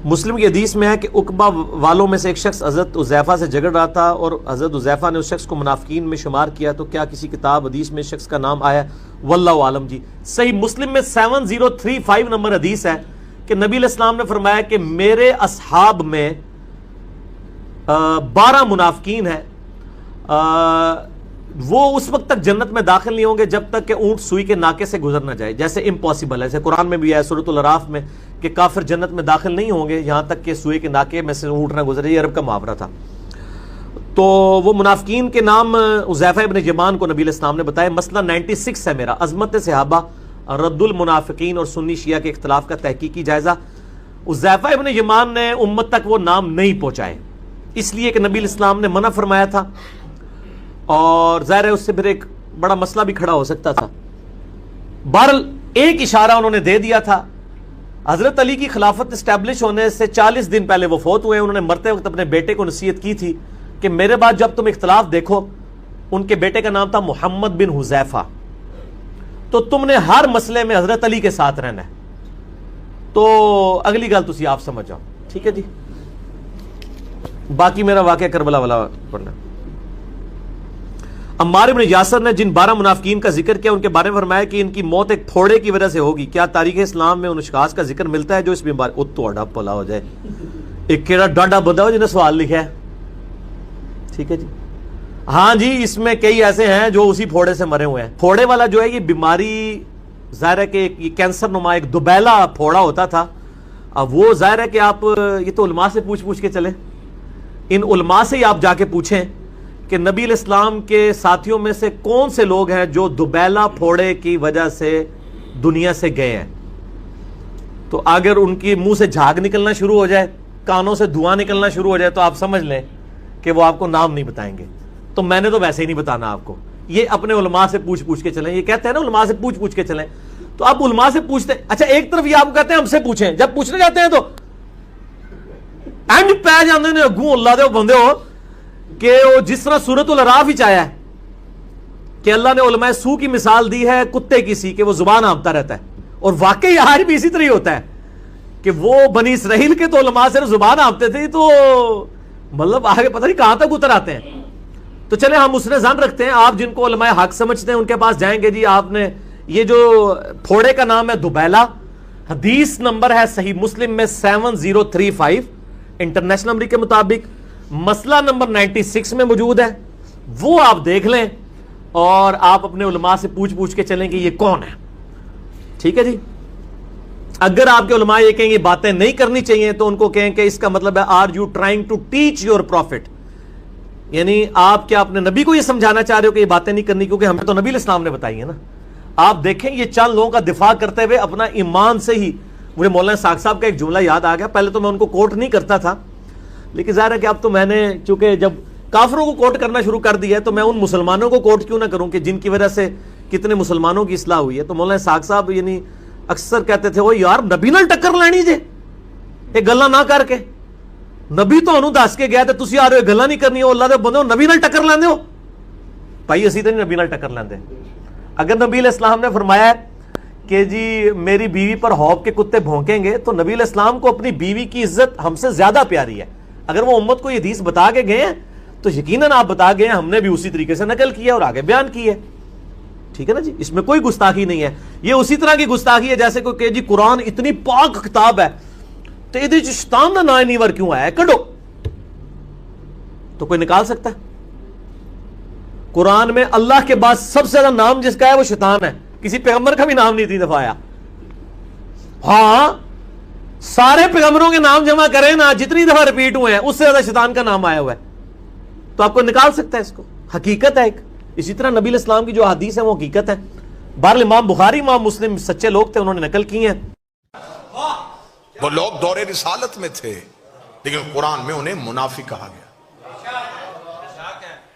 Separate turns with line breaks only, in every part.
مسلم کی حدیث میں ہے کہ عقبہ والوں میں سے ایک شخص حضرت حذیفہ سے جھگڑ رہا تھا اور حضرت حذیفہ نے اس شخص کو منافقین میں شمار کیا، تو کیا کسی کتاب حدیث میں اس شخص کا نام آیا؟ واللہ عالم جی۔ صحیح مسلم میں 7035 نمبر حدیث ہے کہ نبی علیہ السلام نے فرمایا کہ میرے اصحاب میں 12 منافقین ہیں، وہ اس وقت تک جنت میں داخل نہیں ہوں گے جب تک کہ اونٹ سوئی کے ناکے سے گزر نہ جائے، جیسے امپاسبل ہے، جیسے قرآن میں بھی ہے سورۃ الاعراف میں کہ کافر جنت میں داخل نہیں ہوں گے یہاں تک کہ سوئی کے ناکے میں سے اونٹ نہ گزرے، یہ عرب کا محاورہ تھا۔ تو وہ منافقین کے نام حذیفہ ابن یمان کو نبی علیہ السلام نے بتایا۔ مسئلہ 96 ہے میرا، عظمت صحابہ، رد المنافقین اور سنی شیعہ کے اختلاف کا تحقیقی جائزہ۔ حذیفہ ابن یمان نے امت تک وہ نام نہیں پہنچائے، اس لیے کہ نبی علیہ السلام نے منع فرمایا تھا، اور ظاہر ہے اس سے پھر ایک بڑا مسئلہ بھی کھڑا ہو سکتا تھا۔ بہرحال ایک اشارہ انہوں نے دے دیا تھا۔ حضرت علی کی خلافت اسٹیبلش ہونے سے 40 دن پہلے وہ فوت ہوئے، انہوں نے مرتے وقت اپنے بیٹے کو نصیحت کی تھی کہ میرے بعد جب تم اختلاف دیکھو، ان کے بیٹے کا نام تھا محمد بن حذیفہ، تو تم نے ہر مسئلے میں حضرت علی کے ساتھ رہنا ہے۔ تو اگلی گل تسی آپ سمجھ جاؤ، ٹھیک ہے جی۔ باقی میرا واقعہ کربلا والا پڑھنا۔ عمار بن یاسر نے جن 12 منافقین کا ذکر کیا ان کے بارے میں فرمایا کہ ان کی موت ایک پھوڑے کی وجہ سے ہوگی۔ کیا تاریخ اسلام میں ان اشخاص کا ذکر ملتا ہے جو اس بیماری او توڑا پلا ہو جائے؟ ایک کیڑا ڈاڈا بندہ ہو جنہیں سوال لکھا ہے، ٹھیک ہے جی۔ ہاں جی، اس میں کئی ایسے ہیں جو اسی پھوڑے سے مرے ہوئے ہیں۔ پھوڑے والا جو ہے یہ بیماری ظاہر ہے کہ یہ کینسر نما ایک دوبیلا پھوڑا ہوتا تھا۔ اب وہ ظاہر ہے کہ آپ یہ تو علماء سے پوچھ کے چلیں، ان علماء سے ہی آپ جا کے پوچھیں کہ نبی علیہ السلام کے ساتھیوں میں سے کون سے لوگ ہیں جو دوبیلا پھوڑے کی وجہ سے دنیا سے گئے ہیں۔ تو اگر ان کی منہ سے جھاگ نکلنا شروع ہو جائے، کانوں سے دھواں نکلنا شروع ہو جائے، تو آپ سمجھ لیں کہ وہ آپ کو نام نہیں بتائیں گے۔ تو میں نے تو ویسے ہی نہیں بتانا آپ کو، یہ اپنے علماء سے پوچھ کے چلیں۔ یہ کہتے ہیں نا علماء سے پوچھ کے چلیں، تو آپ علماء سے پوچھتے ہیں۔ اچھا ایک طرف یہ آپ کو کہتے ہیں ہم سے پوچھیں، جب پوچھنے جاتے ہیں تو اینڈ پہ جاندے نے اگوں اللہ دے بندے ہو کہ وہ جس طرح سورۃ الاعراف ہی چاہیا ہے کہ اللہ نے علماء سو کی مثال دی ہے کتے کی سی کہ وہ زبان آمتا رہتا ہے، اور واقعی آج بھی اسی طرح ہی ہوتا ہے کہ وہ بنی اسرائیل کے تو علماء صرف زبان آمتے تھے، تو مطلب آگے پتہ نہیں کہاں تک اتر آتے ہیں۔ تو چلے ہم اس نے ظن رکھتے ہیں، آپ جن کو علماء حق سمجھتے ہیں ان کے پاس جائیں گے، جی آپ نے یہ جو پھوڑے کا نام ہے دوبیلا، حدیث نمبر ہے صحیح مسلم میں 7035 انٹرنیشنل نمبر کے مطابق، مسئلہ نمبر 96 میں موجود ہے، وہ آپ دیکھ لیں اور آپ اپنے علماء سے پوچھ کے چلیں کہ یہ کون ہے، ٹھیک ہے جی۔ اگر آپ کے علماء یہ کہیں یہ باتیں نہیں کرنی چاہیے تو ان کو کہیں کہ اس کا مطلب ہے are you trying to teach your profit, یعنی آپ کیا اپنے نبی کو یہ سمجھانا چاہ رہے ہو کہ یہ باتیں نہیں کرنی، کیونکہ ہمیں تو نبی علیہ السلام نے بتائی ہے نا۔ آپ دیکھیں یہ چند لوگوں کا دفاع کرتے ہوئے اپنا ایمان سے ہی، مجھے مولانا ساق صاحب کا ایک جملہ یاد آ گیا، پہلے تو میں ان کو کوٹ نہیں کرتا تھا، لیکن ظاہر ہے کہ اب تو میں نے چونکہ جب کافروں کو کوٹ کرنا شروع کر دیا ہے تو میں ان مسلمانوں کو کوٹ کیوں نہ کروں کہ جن کی وجہ سے کتنے مسلمانوں کی اصلاح ہوئی ہے۔ تو مولانا ساق صاحب یعنی اکثر کہتے تھے وہ یار نبی نال ٹکر لینی جے یہ گلاں نہ کر کے، نبی تو انہوں دس کے گیا تے تسی آ رہے ہو گلاں نہیں کرنی، اللہ دے بندے ہو نبی نال ٹکر لیندے ہو۔ بھائی اسی تے نہیں نبی نال ٹکر لیندے۔ اگر نبی علیہ السلام نے فرمایا ہے کہ جی میری بیوی پر ہوب کے کتے بھونکیں گے، تو نبی علیہ السلام کو اپنی بیوی کی عزت ہم سے زیادہ پیاری ہے۔ اگر وہ امت کو یہ حدیث بتا کے گئے ہیں تو یقیناً آپ بتا گئے ہیں، ہم نے بھی اسی طریقے سے نقل کیا اور آگے بیان کی ہے، ٹھیک ہے نا جی۔ اس میں کوئی گستاخی نہیں ہے، یہ اسی طرح کی گستاخی ہے جیسے کوئی کہ جی قرآن اتنی پاک کتاب ہے تو یہ شیطان کا نام نہیں ور کیوں آیا ہے، کڈو۔ تو کوئی نکال سکتا ہے؟ قرآن میں اللہ کے بعد سب سے زیادہ نام جس کا ہے وہ شیطان ہے، کسی پیغمبر کا بھی نام نہیں اتنی دفعہ آیا۔ ہاں سارے پیغمبروں کے نام جمع کریں نا، جتنی دفعہ ریپیٹ ہوئے ہیں اس سے زیادہ شیطان کا نام آیا ہوا ہے، تو آپ کو نکال سکتا ہے اس کو، حقیقت ہے ایک۔ اسی طرح نبی علیہ السلام کی جو حدیث ہے وہ حقیقت ہے۔ بہرحال امام بخاری امام مسلم سچے لوگ تھے، انہوں نے نقل کی ہیں۔
وہ لوگ دور رسالت میں تھے لیکن قرآن میں انہیں منافق کہا گیا،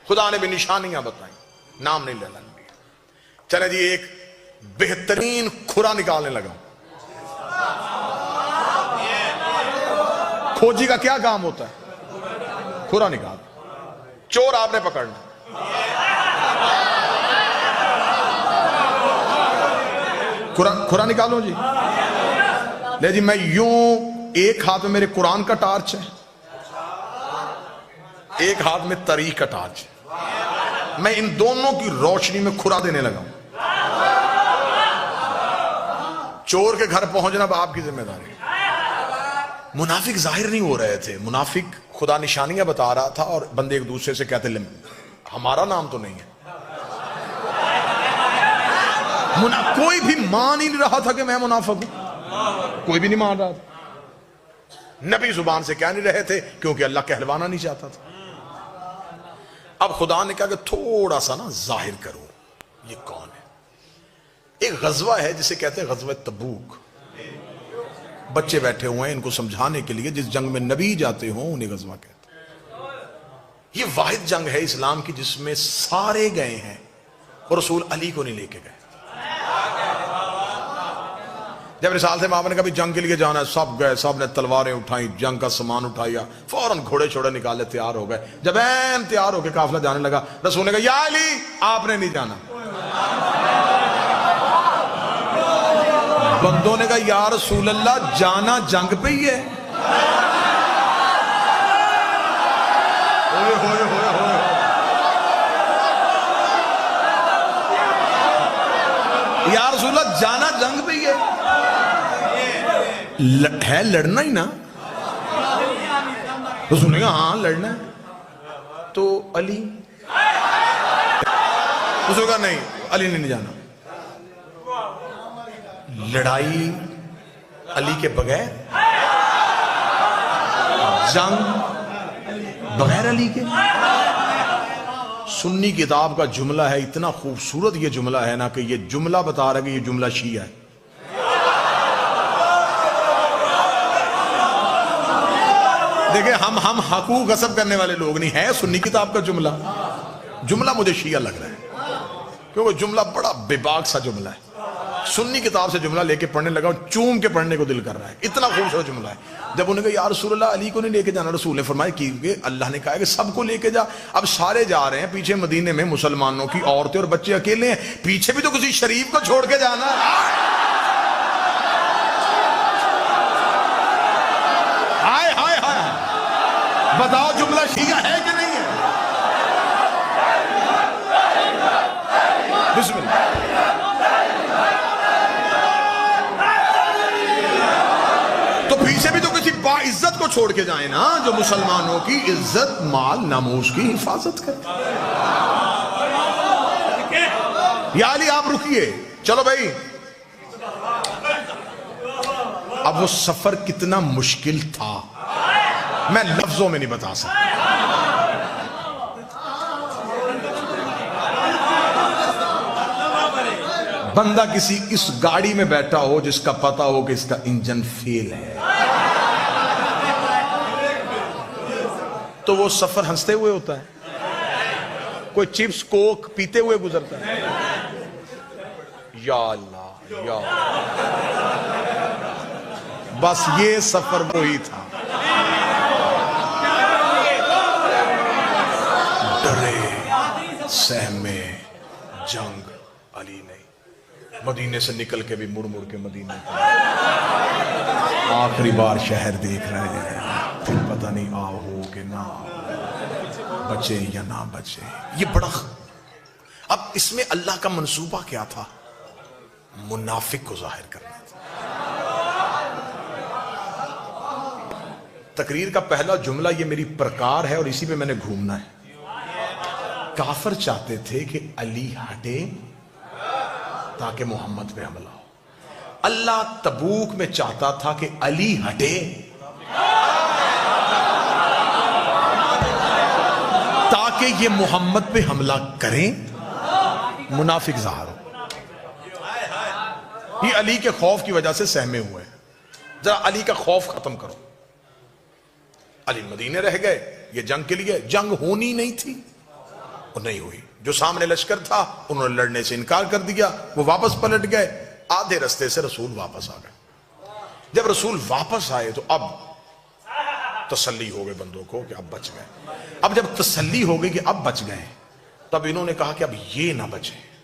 خدا نے بھی نشانیاں بتائیں، نام نہیں لینا۔ چلے جی ایک بہترین کھرا نکالنے لگا۔ کھوجی کا کیا کام ہوتا ہے؟ کھرا نکال۔ چور آپ نے پکڑنا، کھرا نکالوں جی، لے جی میں یوں ایک ہاتھ میں میرے قرآن کا ٹارچ ہے، ایک ہاتھ میں تاریخ کا ٹارچ ہے، میں ان دونوں کی روشنی میں کھرا دینے لگا ہوں۔ چور کے گھر پہنچنا آپ کی ذمہ داری۔ منافق ظاہر نہیں ہو رہے تھے، منافق خدا نشانیاں بتا رہا تھا اور بندے ایک دوسرے سے کہتے ہمارا نام تو نہیں ہے۔ کوئی بھی مان ہی نہیں رہا تھا کہ میں منافق ہوں، کوئی بھی نہیں مان رہا تھا۔ نبی زبان سے کہہ نہیں رہے تھے کیونکہ اللہ کہلوانا نہیں چاہتا تھا۔ اب خدا نے کہا کہ تھوڑا سا نا ظاہر کرو یہ کون ہے۔ ایک غزوہ ہے جسے کہتے ہیں غزوہ تبوک، بچے بیٹھے ہوئے ہیں ان کو سمجھانے کے لیے، جس جنگ میں نبی جاتے ہوں انہیں غزوہ کہتے ہیں۔ یہ واحد جنگ ہے اسلام کی جس میں سارے گئے ہیں اور رسول علی کو نہیں لے کے گئے۔ جب رسالت مآب نے کہا جنگ کے لیے جانا ہے، سب گئے، سب نے تلواریں اٹھائیں، جنگ کا سامان اٹھایا، فوراً گھوڑے چھوڑے نکالے، تیار ہو گئے۔ جب تیار ہو کے قافلہ جانے لگا، رسول نے کہا یا علی آپ نے نہیں جانا۔ بندوں نے کہا یا رسول اللہ جانا جنگ پہ ہی ہے۔ یا رسول اللہ جانا جنگ پہ ہی ہے لڑنا ہی نا؟ رسول نے کہا ہاں لڑنا ہے۔ تو علی، رسول کہا نہیں علی نے نہیں جانا۔ لڑائی علی کے بغیر، جنگ بغیر علی کے۔ سنی کتاب کا جملہ ہے، اتنا خوبصورت یہ جملہ ہے نا کہ یہ جملہ بتا رہا ہے کہ یہ جملہ شیعہ ہے۔ دیکھیں ہم حقوق غصب کرنے والے لوگ نہیں ہیں، سنی کتاب کا جملہ مجھے شیعہ لگ رہا ہے کیونکہ جملہ بڑا بے باک سا جملہ ہے۔ سنی کتاب سے جملہ لے کے پڑھنے لگا، چوم کے پڑھنے کو دل کر رہا ہے، اتنا خوبصورت جملہ ہے۔ جب انہوں نے کہا یا رسول اللہ علی کو نہیں لے کے جانا، رسول نے فرمایا کہ اللہ نے کہا ہے کہ سب کو لے کے جا۔ اب سارے جا رہے ہیں، پیچھے مدینے میں مسلمانوں کی عورتیں اور بچے اکیلے ہیں، پیچھے بھی تو کسی شریف کو چھوڑ کے جانا۔ ہائے ہائے ہائے، بتاؤ جملہ شیعہ ہے کہ نہیں ہے؟ بسم اللہ۔ تو پیچھے بھی تو کسی باعزت کو چھوڑ کے جائیں نا، جو مسلمانوں کی عزت مال ناموس کی حفاظت کرتے۔ یا علی آپ رکیے، چلو بھائی۔ اب وہ سفر کتنا مشکل تھا میں لفظوں میں نہیں بتا سکتا۔ بندہ کسی اس گاڑی میں بیٹھا ہو جس کا پتہ ہو کہ اس کا انجن فیل ہے، تو وہ سفر ہنستے ہوئے ہوتا ہے، کوئی چپس کوک پیتے ہوئے گزرتا ہے۔ یا اللہ یا اللہ، بس یہ سفر وہی تھا۔ ڈرے سہمے جنگ علی نہیں، مدینے سے نکل کے بھی مڑ مڑ کے مدینے آخری بار شہر دیکھ رہے ہیں، پھر پتہ نہیں آؤ ہو کہ نہ بچے یا نہ بچے۔ یہ بڑا اب اس میں اللہ کا منصوبہ کیا تھا؟ منافق کو ظاہر کرنا تھا۔ تقریر کا پہلا جملہ یہ میری پرکار ہے اور اسی پہ میں نے گھومنا ہے۔ کافر چاہتے تھے کہ علی ہٹے تاکہ محمد پہ حملہ ہو، اللہ تبوک میں چاہتا تھا کہ علی ہٹے تاکہ یہ محمد پہ حملہ کریں، منافق ظاہر ہو۔ یہ علی کے خوف کی وجہ سے سہمے ہوئے ہیں، ذرا علی کا خوف ختم کرو۔ علی مدینے رہ گئے، یہ جنگ کے لیے جنگ ہونی نہیں تھی، وہ نہیں ہوئی۔ جو سامنے لشکر تھا انہوں نے لڑنے سے انکار کر دیا، وہ واپس پلٹ گئے، آدھے رستے سے رسول واپس آ گئے۔ جب رسول واپس آئے تو اب تسلی ہو گئے بندوں کو کہ اب بچ گئے۔ اب جب تسلی ہو گئی کہ اب بچ گئے، تب انہوں نے کہا کہ اب یہ نہ بچے۔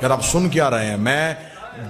یار آپ سن کیا رہے ہیں؟ میں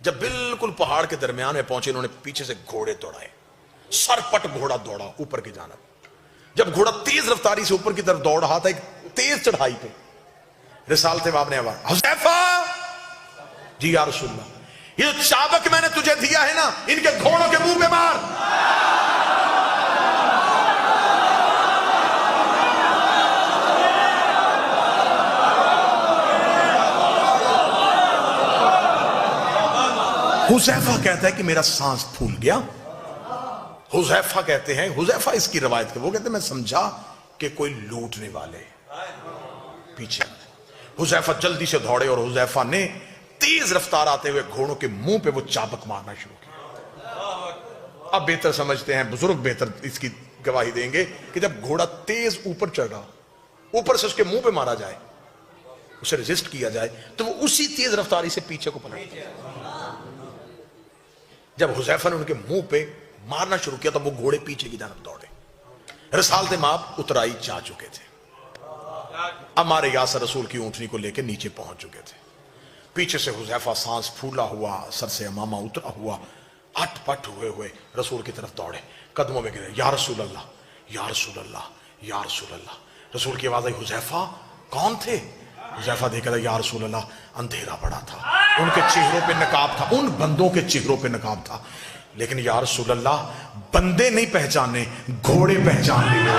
جب بالکل پہاڑ کے درمیان میں پہنچے انہوں نے پیچھے سے گھوڑے دوڑائے, سر پٹ گھوڑا دوڑا اوپر کی جانب. جب گھوڑا تیز رفتاری سے اوپر کی طرف دوڑ رہا تھا ایک تیز چڑھائی پہ, رسالت باب نے آواز, حذیفہ, جی یا رسول اللہ, یہ جو چابک میں نے تجھے دیا ہے نا ان کے گھوڑوں کے منہ پہ مار. حذیفہ کہتا ہے کہ میرا سانس پھول گیا. حذیفہ کہتے ہیں, حذیفہ اس کی روایت کے, وہ کہتے ہیں میں سمجھا کہ کوئی لوٹنے والے پیچھے. حذیفہ جلدی سے دوڑے اور حذیفہ نے تیز رفتار آتے ہوئے گھوڑوں کے منہ پہ وہ چابک مارنا شروع کیا. اب بہتر سمجھتے ہیں, بزرگ بہتر اس کی گواہی دیں گے کہ جب گھوڑا تیز اوپر چڑھ رہا, اوپر سے اس کے منہ پہ مارا جائے, اسے ریزسٹ کیا جائے, تو وہ اسی تیز رفتاری سے پیچھے کو پلٹتا ہے. جب حذیفہ نے ان کے منہ پہ مارنا شروع کیا تو وہ گھوڑے پیچھے کی جانب دوڑے. رسالت ماب اترائی جا چکے تھے, عمار یاسر رسول کی اونٹنی کو لے کے نیچے پہنچ چکے تھے. پیچھے سے حذیفہ سانس پھولا ہوا, سر سے امامہ اترا ہوا, اٹ پٹ ہوئے ہوئے رسول کی طرف دوڑے, قدموں میں گرے, یا رسول اللہ, یا رسول اللہ, یا رسول اللہ. رسول کی آواز آئی, حذیفہ کون تھے؟ حذیفہ دیکھا تھا, یا رسول اللہ اندھیرا پڑا تھا, ان کے چہروں پہ نقاب تھا, ان بندوں کے چہروں پہ نقاب تھا, لیکن یا رسول اللہ بندے نہیں پہچانے, گھوڑے پہچان لیے.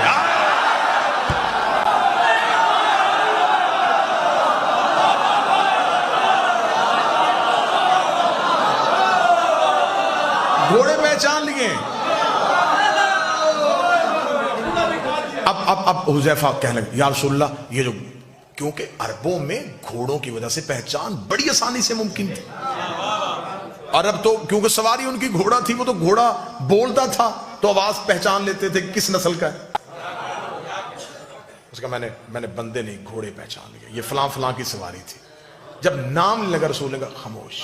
گھوڑے پہچان لیے. اب حذیفہ کہنے لگے, یا رسول اللہ یہ جو, کیونکہ عربوں میں گھوڑوں کی وجہ سے پہچان بڑی آسانی سے ممکن تھی. عرب تو کیونکہ سواری ان کی گھوڑا تھی, وہ تو گھوڑا بولتا تھا تو آواز پہچان لیتے تھے کس نسل کا ہے. اس کا میں نے بندے نہیں گھوڑے پہچان لیے, یہ فلاں فلاں کی سواری تھی. جب نام لگا رسول نے کہا خاموش.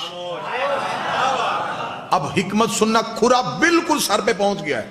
اب حکمت سننا, کھرا بالکل سر پہ پہنچ گیا ہے.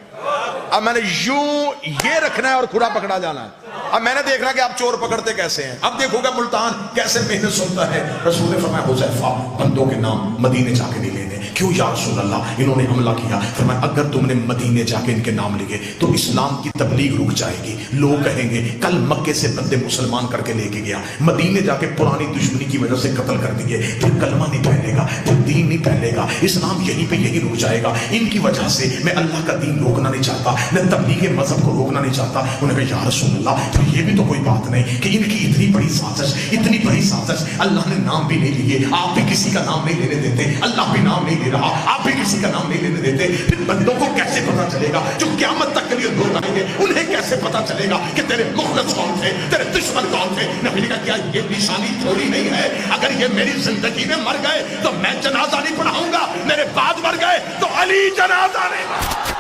اب میں نے یوں یہ رکھنا ہے اور کھرا پکڑا جانا ہے. اب میں نے دیکھنا کہ آپ چور پکڑتے کیسے ہیں. اب دیکھو گا ملتان کیسے محنت سنتا ہے. رسول نے فرمایا حذیفہ بندوں کے نام مدینے جا کے نہیں لینے. کیوں یا رسول اللہ؟ انہوں نے حملہ کیا. فرمایا اگر تم نے مدینے جا کے ان کے نام لیے تو اسلام کی تبلیغ رک جائے گی. لوگ کہیں گے کل مکے سے بندے مسلمان کر کے لے کے گیا, مدینے جا کے پرانی دشمنی کی وجہ سے قتل کر دیے, پھر کلمہ نہیں پھیلے گا, پھر دین نہیں پھیلے گا, اسلام یہیں پہ یہی رک جائے گا. ان کی وجہ سے میں اللہ کا دین روکنا نہیں چاہتا, میں تبلیغ مذہب کو روکنا نہیں چاہتا. انہوں نے کہا یا رسول اللہ تو یہ بھی تو کوئی بات نہیں کہ ان کی اتنی بڑی سازش, اتنی بڑی سازش, اللہ نے نام بھی نہیں لیے, آپ بھی کسی کا نام نہیں لینے دیتے, اللہ بھی نام نہیں لے رہا, آپ بھی کسی کا نام نہیں لینے دیتے. پھر بندوں کو کیسے پتا چلے گا جو قیامت تک کے لیے لوگ آئیں گے, انہیں کیسے پتا چلے گا کہ تیرے مخلص کون تھے, تیرے دشمن کون تھے؟ نبی نے کہا کیا یہ نشانی تھوڑی نہیں ہے, اگر یہ میری زندگی میں مر گئے تو میں جنازہ نہیں پڑھاؤں گا, میرے بعد مر گئے تو علی جنازہ نہیں.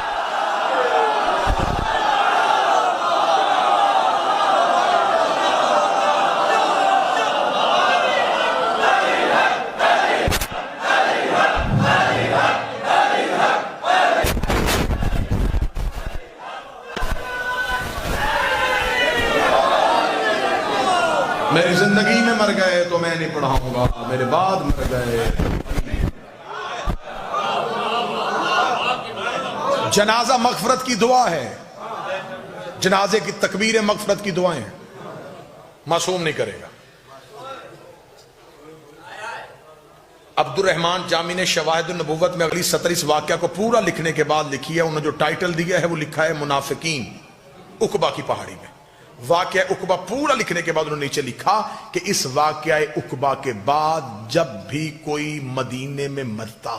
میری زندگی میں مر گئے تو میں نہیں پڑھاؤں گا, میرے بعد مر گئے. جنازہ مغفرت کی دعا ہے, جنازے کی تکبیر مغفرت کی دعائیں معصوم نہیں کرے گا. عبد الرحمن جامی نے شواہد النبوت میں اگلی 17 واقعہ کو پورا لکھنے کے بعد لکھی ہے. انہوں نے جو ٹائٹل دیا ہے وہ لکھا ہے منافقین, عقبہ کی پہاڑی میں. واقعہ عقبہ پورا لکھنے کے بعد انہوں نے نیچے لکھا کہ اس واقعہ عقبہ کے بعد جب بھی کوئی مدینے میں مرتا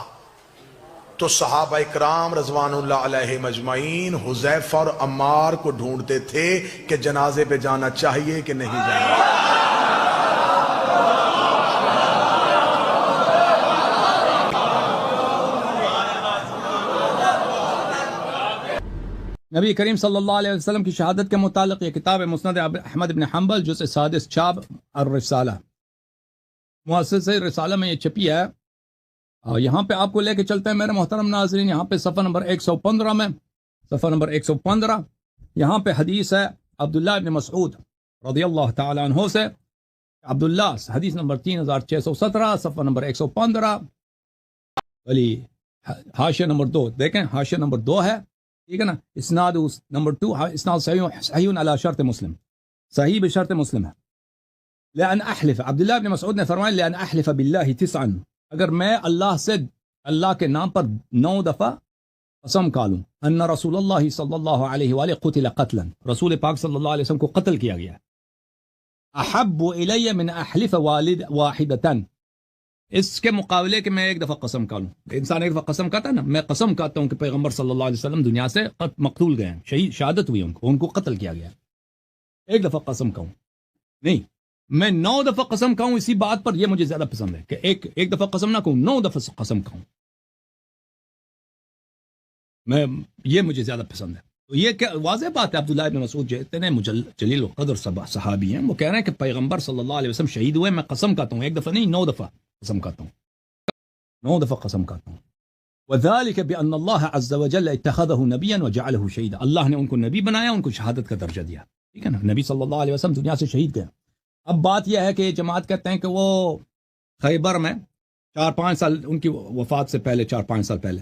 تو صحابہ اکرام رضوان اللہ علیہ مجمعین حذیفہ اور عمار کو ڈھونڈتے تھے کہ جنازے پہ جانا چاہیے کہ نہیں جانا.
نبی کریم صلی اللہ علیہ وسلم کی شہادت کے متعلق یہ کتاب ہے مسند احمد بن حنبل جزء 6 چاپ الرسالہ, مؤسسہ رسالہ میں یہ چھپی ہے. یہاں پہ آپ کو لے کے چلتے ہیں میرے محترم ناظرین. یہاں پہ صفحہ نمبر 115 میں, صفحہ نمبر 115 یہاں پہ حدیث ہے عبداللہ ابن مسعود رضی اللہ تعالی عنہ سے. عبداللہ حدیث نمبر 3617 صفحہ نمبر 115. ولی حاشیہ نمبر 2 دیکھیں، حاشیہ نمبر 2 ہے، ٹھیک ہے نا. اسناد نمبر 2 اسناد صحیح علی شرط مسلم، صحیح بشرط مسلم ہے. لأن احلف، عبداللہ بن مسعود نے فرمایا لأن احلف باللہ 9، اگر میں اللہ سے اللہ کے نام پر 9 دفعہ قسم کھا لوں ان رسول اللہ صلی اللہ علیہ وآلہ قتل قتلا، رسول پاک صلی اللہ علیہ وسلم کو قتل کیا گیا، احب الی من احلف واحدتا، اس کے مقابلے کہ میں ایک دفعہ قسم کھا لوں. انسان ایک دفعہ قسم کھاتا ہے نا، میں قسم کھاتا ہوں کہ پیغمبر صلی اللہ علیہ وسلم دنیا سے مقتول گئے ہیں، شہید شہادت ہوئی ان کو قتل کیا گیا. ایک دفعہ قسم کھاؤں نہیں، میں 9 دفعہ قسم کھاؤں اسی بات پر، یہ مجھے زیادہ پسند ہے کہ ایک دفعہ قسم نہ کھاؤں، 9 دفعہ قسم کھاؤں، میں یہ مجھے زیادہ پسند ہے. تو یہ کیا واضح بات ہے. عبداللہ بن مسعود جو اتنے جلیل القدر صحابی ہیں، وہ کہہ رہے ہیں کہ پیغمبر صلی اللہ علیہ وسلم شہید ہوئے، میں قسم کھاتا ہوں، ایک دفعہ نہیں 9 دفعہ قسم کھاتا ہوں، 9 دفعہ قسم کھاتا ہوں. وذلك بأن الله عز وجل اتخذه نبيا وجعله شهيدا، اللہ نے ان کو نبی بنایا، ان کو شہادت کا درجہ دیا، ٹھیک ہے نا. نبی صلی اللہ علیہ وسلم دنیا سے شہید گئے. اب بات یہ ہے کہ جماعت کہتے ہیں کہ وہ خیبر میں 4-5 سال ان کی وفات سے پہلے، 4-5 سال پہلے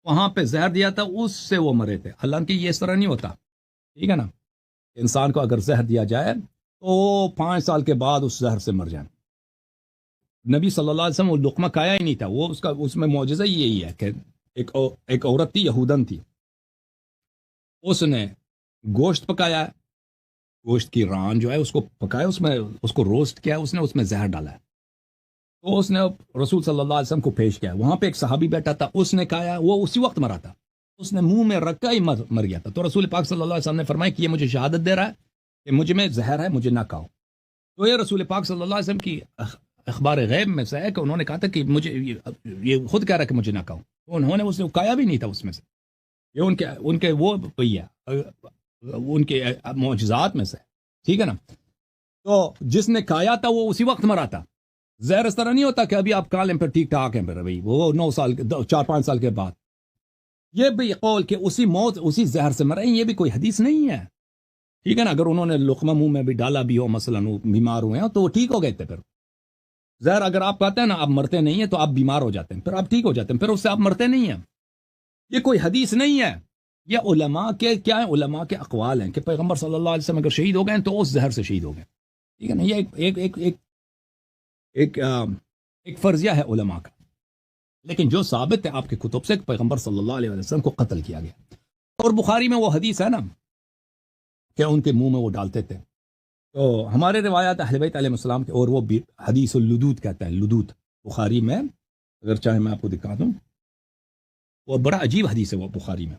وہاں پہ زہر دیا تھا، اس سے وہ مرے تھے. حالانکہ یہ اس طرح نہیں ہوتا، ٹھیک ہے نا. انسان کو اگر زہر دیا جائے تو 5 سال کے بعد اس زہر سے مر جائیں. نبی صلی اللہ علیہ وسلم وہ لقمہ کھایا ہی نہیں تھا، وہ اس میں معجزہ یہی ہے کہ ایک عورت تھی، یہودن تھی، اس نے گوشت پکایا، گوشت کی ران جو ہے اس کو پکایا، اس کو روسٹ کیا، اس نے اس میں زہر ڈالا ہے. تو اس نے رسول صلی اللہ علیہ وسلم کو پیش کیا. وہاں پہ ایک صحابی بیٹھا تھا، اس نے کھایا، وہ اسی وقت مرا تھا، اس نے منہ میں رکھا ہی مر گیا تھا. تو رسول پاک صلی اللہ علیہ وسلم نے فرمایا کہ یہ مجھے شہادت دے رہا ہے کہ مجھ میں زہر ہے، مجھے نہ کھاؤ. تو یہ رسول پاک صلی اللہ علیہ وسلم کی اخبار غیب میں سے ہے کہ انہوں نے کہا تھا کہ مجھے یہ خود کہہ رہا ہے کہ مجھے نہ کھاؤ. تو انہوں نے اس نے کھایا بھی نہیں تھا اس میں سے. یہ ان کے وہ ہے ان کے معجزات میں سے، ٹھیک ہے نا. تو جس نے کھایا تھا وہ اسی وقت مرا تھا. زہر اس طرح نہیں ہوتا کہ ابھی آپ کھا لیں پھر ٹھیک ٹھاک ہیں، پھر بھائی وہ 9 سال 4-5 سال کے بعد. یہ بھی قول کہ اسی موت اسی زہر سے مرے، یہ بھی کوئی حدیث نہیں ہے، ٹھیک ہے نا. اگر انہوں نے لقمہ منہ میں بھی ڈالا بھی ہو، مثلا بیمار ہوئے ہیں تو وہ ٹھیک ہو گئے تھے. پھر زہر اگر آپ کہتے ہیں نا آپ مرتے نہیں ہیں، تو آپ بیمار ہو جاتے ہیں، پھر آپ ٹھیک ہو جاتے ہیں، پھر اس سے آپ مرتے نہیں ہیں. یہ کوئی حدیث نہیں ہے، یہ علماء کے کیا ہے، علماء کے اقوال ہیں کہ پیغمبر صلی اللہ علیہ وسلم اگر شہید ہو گئے تو اس زہر سے شہید ہو گئے، ٹھیک ہے نا. یہ ایک فرضیہ ہے علماء کا، لیکن جو ثابت ہے آپ کے کتب سے کہ پیغمبر صلی اللہ علیہ وسلم کو قتل کیا گیا. اور بخاری میں وہ حدیث ہے نا کہ ان کے منہ میں وہ ڈالتے تھے. تو ہمارے روایات اہل بیت علیہ السلام کے، اور وہ حدیث اللدود کہتا ہے، لدود بخاری میں، اگر چاہے میں آپ کو دکھا دوں، وہ بڑا عجیب حدیث ہے وہ بخاری میں.